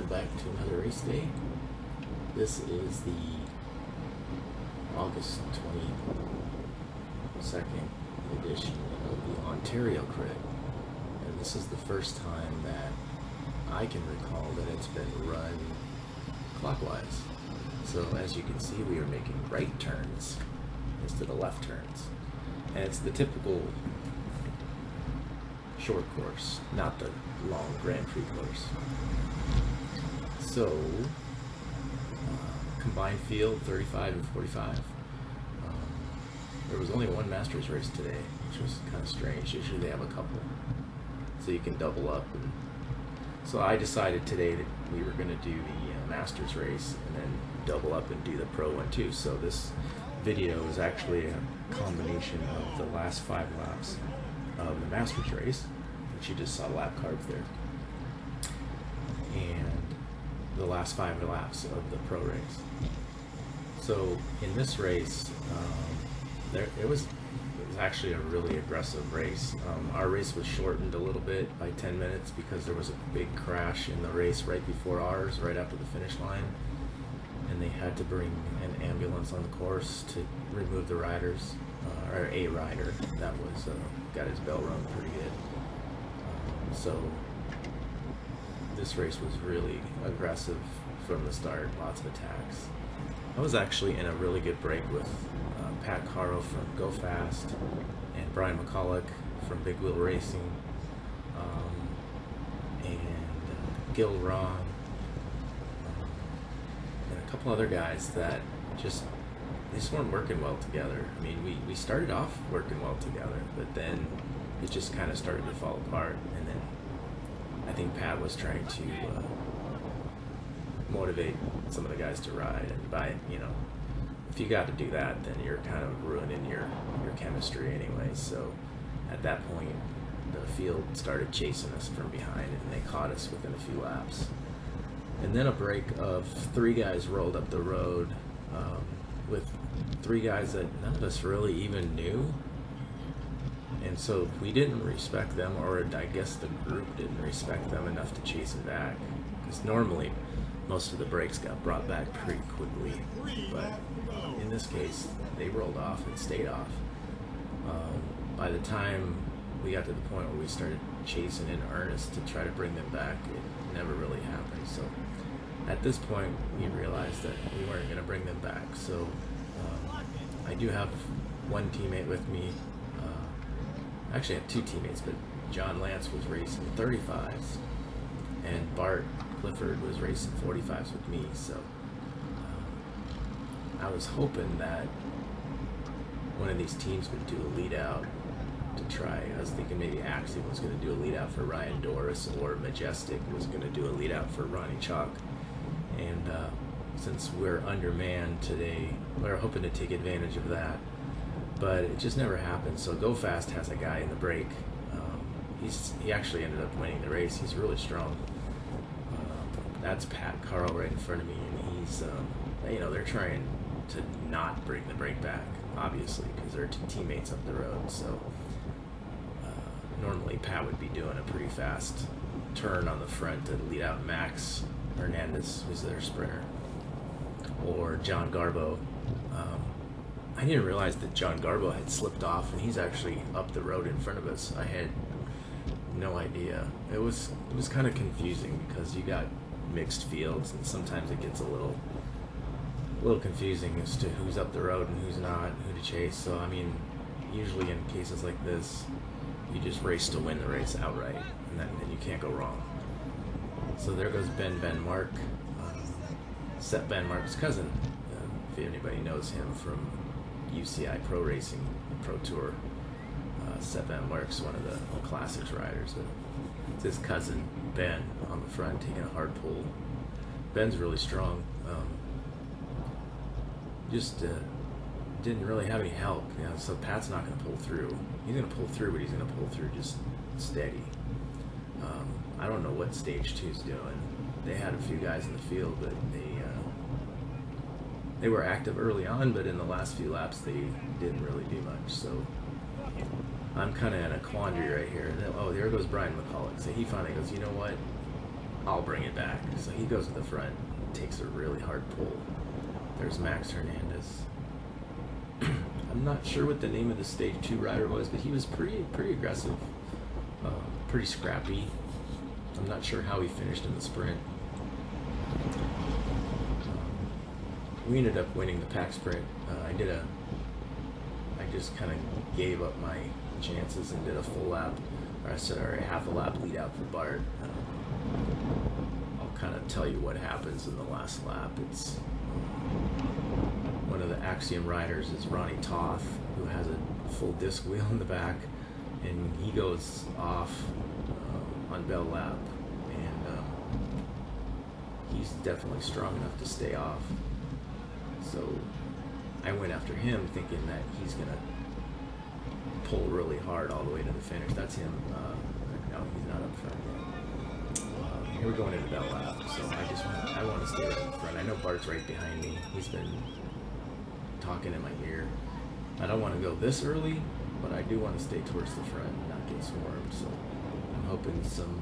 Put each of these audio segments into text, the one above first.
welcome back to another race day. This is the August 22nd edition of the Ontario Crit, and this is the first time that I can recall that it's been run clockwise. So as you can see, we are making right turns instead of left turns, and it's the typical short course, not the long Grand Prix course. So, combined field 35 and 45. There was only one Masters race today, which was kind of strange. Usually they have a couple, so you can double up. And so I decided today that we were going to do the Masters race and then double up and do the Pro one too. So this video is actually a combination of the last 5 laps of the Masters race, which you just saw lap cards there, and the last 5 laps of the Pro race. So in this race, it was actually a really aggressive race. Our race was shortened a little bit by 10 minutes because there was a big crash in the race right before ours, right after the finish line, and they had to bring an ambulance on the course to remove the riders, or a rider that was got his bell rung pretty good. So this race was really aggressive from the start, lots of attacks. I was actually in a really good break with Pat Caro from Go Fast and Brian McCulloch from Big Wheel Racing, and Gil Ron, and a couple other guys that they just weren't working well together. I mean, we started off working well together, but then it just kind of started to fall apart. And then I think Pat was trying to motivate some of the guys to ride, and if you got to do that, then you're kind of ruining your chemistry anyway. So at that point, the field started chasing us from behind, and they caught us within a few laps. And then a break of 3 guys rolled up the road with 3 guys that none of us really even knew. And so we didn't respect them, or I guess the group didn't respect them enough to chase them back. Because normally, most of the breaks got brought back pretty quickly. But in this case, they rolled off and stayed off. By the time we got to the point where we started chasing in earnest to try to bring them back, it never really happened. So at this point, we realized that we weren't going to bring them back. So I do have one teammate with me. Actually, I have 2 teammates, but John Lance was racing 35s, and Bart Clifford was racing 45s with me. So I was hoping that one of these teams would do a lead out to try. I was thinking maybe Axiom was going to do a lead out for Ryan Doris, or Majestic was going to do a lead out for Ronnie Chalk. And since we're undermanned today, we're hoping to take advantage of that. But it just never happened. So Go Fast has a guy in the break. He actually ended up winning the race. He's really strong. That's Pat Caro right in front of me, and he's, they're trying to not bring the break back, obviously, because they're 2 teammates up the road. So normally Pat would be doing a pretty fast turn on the front to lead out Max Hernandez, who's their sprinter, or John Garbo. I didn't realize that John Garbo had slipped off, and he's actually up the road in front of us. I had no idea. It was kind of confusing because you got mixed fields, and sometimes it gets a little confusing as to who's up the road and who's not, who to chase. So I mean, usually in cases like this, you just race to win the race outright, and then you can't go wrong. So there goes Ben Mark, Seth Ben Mark's cousin. If anybody knows him from UCI Pro Racing, Pro Tour, Seth Ben Mark's one of the classics riders. It's his cousin Ben on the front taking a hard pull. Ben's really strong. Didn't really have any help, so Pat's not going to pull through. He's going to pull through, but he's going to pull through just steady. I don't know what stage 2's doing. They had a few guys in the field, but they were active early on, but in the last few laps they didn't really do much. So I'm kind of in a quandary right here. Oh, there goes Brian McCulloch. So he finally goes, you know what? I'll bring it back. So he goes to the front, takes a really hard pull. There's Max Hernandez. I'm not sure what the name of the stage 2 rider was, but he was pretty aggressive, pretty scrappy. I'm not sure how he finished in the sprint. We ended up winning the pack sprint. I just kind of gave up my chances and did a full lap, or a half a lap lead out for Bart. I'll kind of tell you what happens in the last lap. It's one of the Axiom riders is Ronnie Toth, who has a full disc wheel in the back, and he goes off on Bell Lap, and he's definitely strong enough to stay off. So I went after him thinking that he's gonna pull really hard all the way to the finish. That's him. No, he's not up front yet. Here we're going into Bell Lap, so I want to stay right in front. I know Bart's right behind me. He's been talking in my ear. I don't want to go this early, but I do want to stay towards the front and not get swarmed. So I'm hoping some.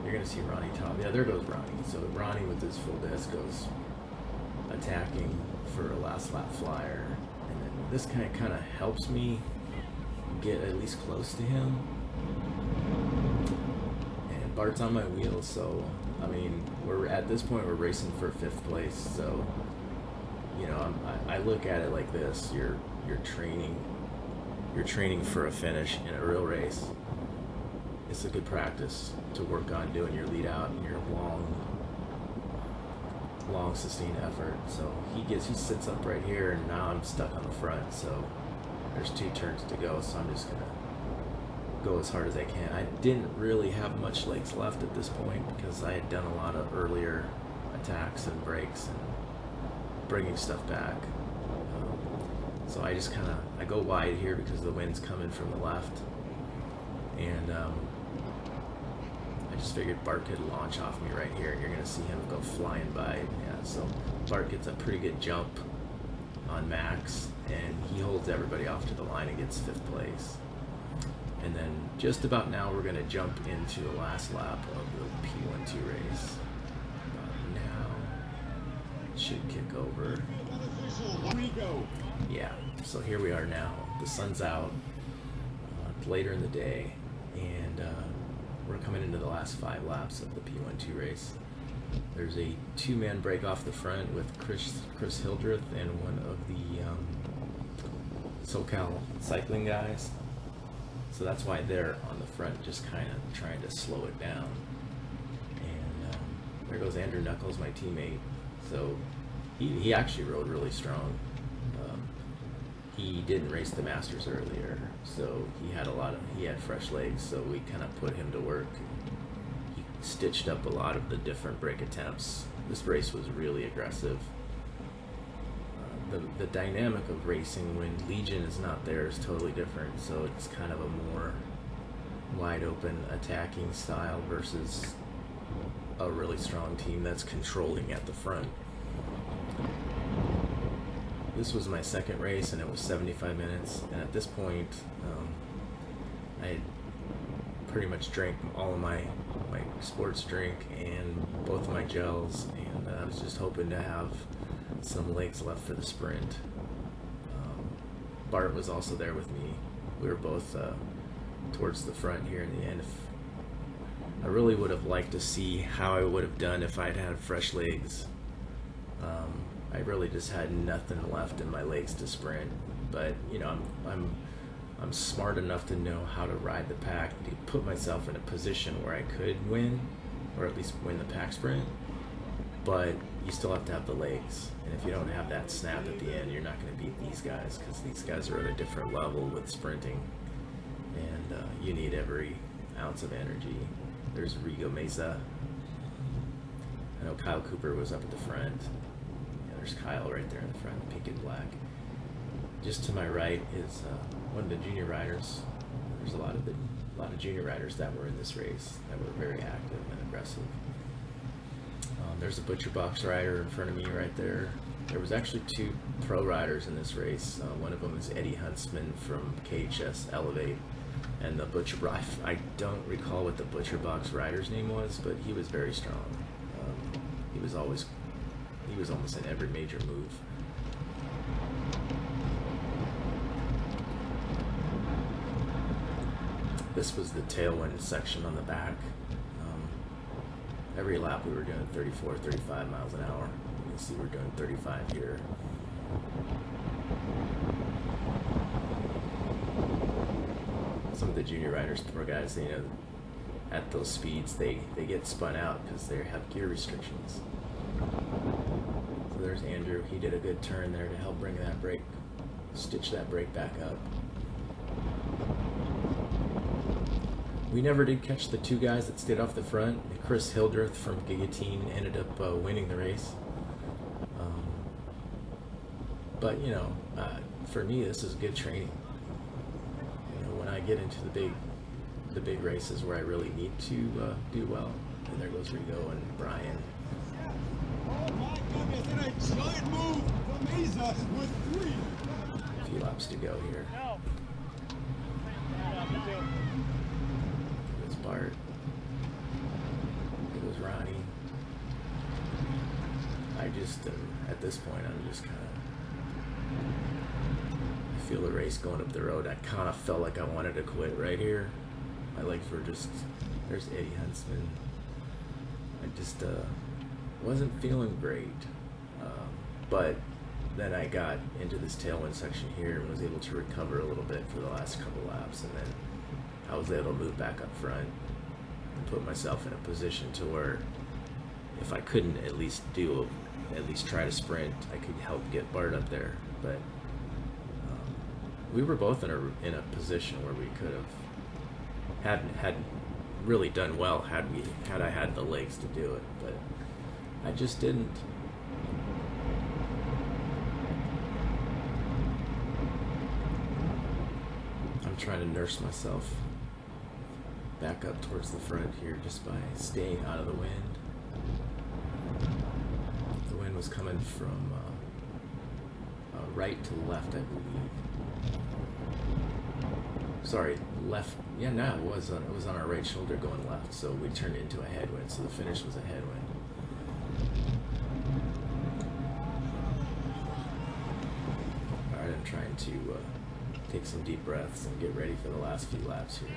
You're gonna see Ronnie Toth. Yeah, there goes Ronnie. So Ronnie with his full disc goes attacking for a last lap flyer, and then this kind of helps me get at least close to him. And Bart's on my wheels, so I mean, we're at this point we're racing for 5th place. So you know, I look at it like this: you're training for a finish in a real race. It's a good practice to work on doing your lead out and your long sustained effort. So he sits up right here, and now I'm stuck on the front. So there's 2 turns to go, so I'm just gonna go as hard as I can. I didn't really have much legs left at this point because I had done a lot of earlier attacks and breaks and bringing stuff back. So I just I go wide here because the wind's coming from the left, and I just figured Bart could launch off me right here, and you're gonna see him go flying by. Yeah, so Bart gets a pretty good jump on Max, and he holds everybody off to the line and gets 5th place. And then just about now we're gonna jump into the last lap of the P12 race. Now it should kick over. Yeah, so here we are now. The sun's out. It's later in the day, and we're coming into the last 5 laps of the P12 race. There's a 2-man break off the front with Chris Hildreth and one of the SoCal cycling guys. So that's why they're on the front, just kind of trying to slow it down. And there goes Andrew Knuckles, my teammate. So he actually rode really strong. He didn't race the Masters earlier, so he had fresh legs, so we kind of put him to work. He stitched up a lot of the different break attempts. This race was really aggressive. The dynamic of racing when Legion is not there is totally different, so it's kind of a more wide open attacking style versus a really strong team that's controlling at the front. This was my 2nd race, and it was 75 minutes, and at this point I had pretty much drank all of my sports drink and both of my gels, and I was just hoping to have some legs left for the sprint. Bart was also there with me. We were both towards the front here in the end. I really would have liked to see how I would have done if I'd had fresh legs. I really just had nothing left in my legs to sprint, but you know, I'm smart enough to know how to ride the pack, to put myself in a position where I could win, or at least win the pack sprint. But you still have to have the legs, and if you don't have that snap at the end, you're not going to beat these guys, because these guys are at a different level with sprinting, and you need every ounce of energy. There's Rigo Mesa. I know Kyle Cooper was up at the front. There's Kyle right there in the front, pink and black. Just to my right is one of the junior riders. There's a lot of junior riders that were in this race that were very active and aggressive. There's a butcher box rider in front of me right there. There was actually 2 pro riders in this race. One of them is Eddie Huntsman from KHS Elevate, And the butcher, I don't recall what the butcher box rider's name was, but he was very strong. He was almost in every major move. This was the tailwind section on the back. Every lap we were doing 34, 35 miles an hour. You can see we're doing 35 here. Some of the junior riders, poor guys, you know, at those speeds, they get spun out because they have gear restrictions. So there's Andrew. He did a good turn there to help bring that brake, stitch that brake back up. We never did catch the two guys that stayed off the front. Chris Hildreth from Guillotine ended up winning the race. But you know, for me, this is good training. You know, when I get into the big races where I really need to do well. And there goes Rigo and Brian. Oh my goodness, and a giant move from Isa with 3. A few laps to go here. There's Bart. There goes Ronnie. I just, at this point, I'm just kind of, I feel the race going up the road. I kind of felt like I wanted to quit right here. My legs were just, there's Eddie Huntsman. I just wasn't feeling great. But then I got into this tailwind section here and was able to recover a little bit for the last couple laps, and then I was able to move back up front and put myself in a position to where if I couldn't at least try to sprint, I could help get Bart up there. But we were both in a position where we could have had really done well had I had the legs to do it, but I just didn't. I'm trying to nurse myself back up towards the front here just by staying out of the wind. The wind was coming from right to left, I believe. Sorry, left. Yeah, no, it was on our right shoulder going left, so we turned into a headwind. So the finish was a headwind. All right, I'm trying to take some deep breaths and get ready for the last few laps here.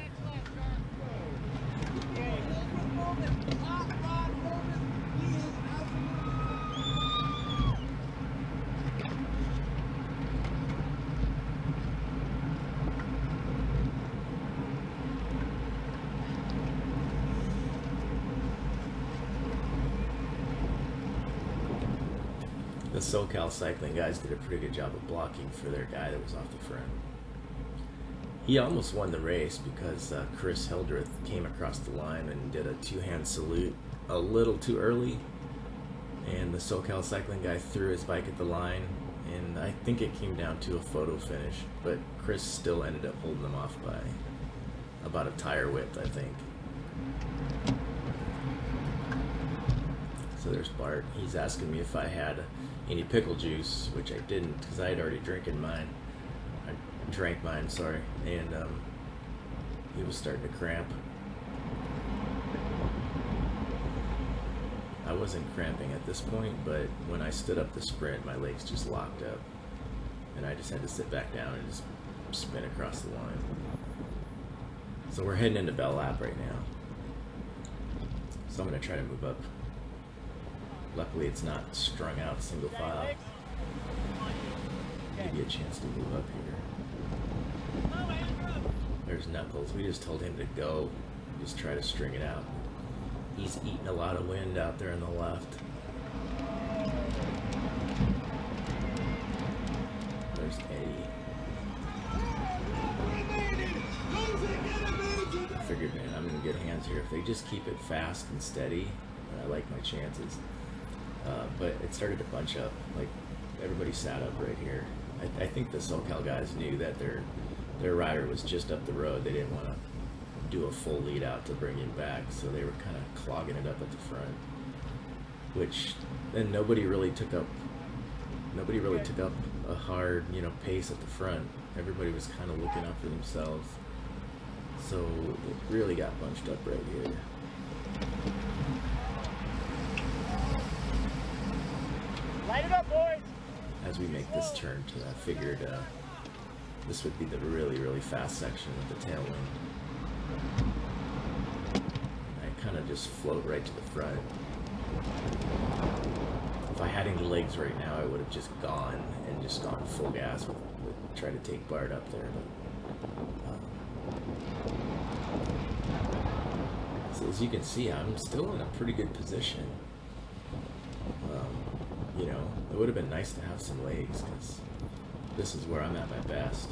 The SoCal cycling guys did a pretty good job of blocking for their guy that was off the front. He almost won the race because Chris Hildreth came across the line and did a two-hand salute a little too early, and the SoCal cycling guy threw his bike at the line, and I think it came down to a photo finish, but Chris still ended up holding them off by about a tire width, I think. So there's Bart. He's asking me if I had any pickle juice, which I didn't because I had already drank mine, sorry, and he was starting to cramp. I wasn't cramping at this point, but when I stood up the sprint, my legs just locked up, and I just had to sit back down and just spin across the line. So we're heading into Bell Lap right now. So I'm going to try to move up. Luckily, it's not strung out single file. Give you a chance to move up here. There's Knuckles. We just told him to go. Just try to string it out. He's eating a lot of wind out there on the left. There's Eddie. I figured, man, I'm in good hands here. If they just keep it fast and steady, I like my chances. But it started to bunch up. Like, everybody sat up right here. I think the SoCal guys knew that their rider was just up the road. They didn't want to do a full lead out to bring him back, so they were kind of clogging it up at the front. Which then nobody really took up a hard, pace at the front. Everybody was kind of looking out for themselves. So it really got bunched up right here. Light it up, boys! As we make this turn, I figured this would be the really, really fast section with the tailwind. I kind of just float right to the front. If I had any legs right now, I would have just gone and just gone full gas with try to take Bart up there. But, so as you can see, I'm still in a pretty good position. You know, it would have been nice to have some legs because this is where I'm at my best.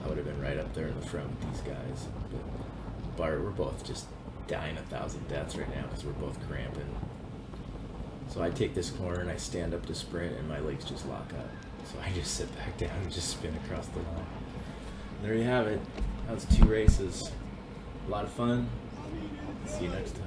I would have been right up there in the front with these guys. But Bart, we're both just dying 1,000 deaths right now because we're both cramping. So I take this corner and I stand up to sprint and my legs just lock up. So I just sit back down and just spin across the line. And there you have it. That was 2 races. A lot of fun. See you next time.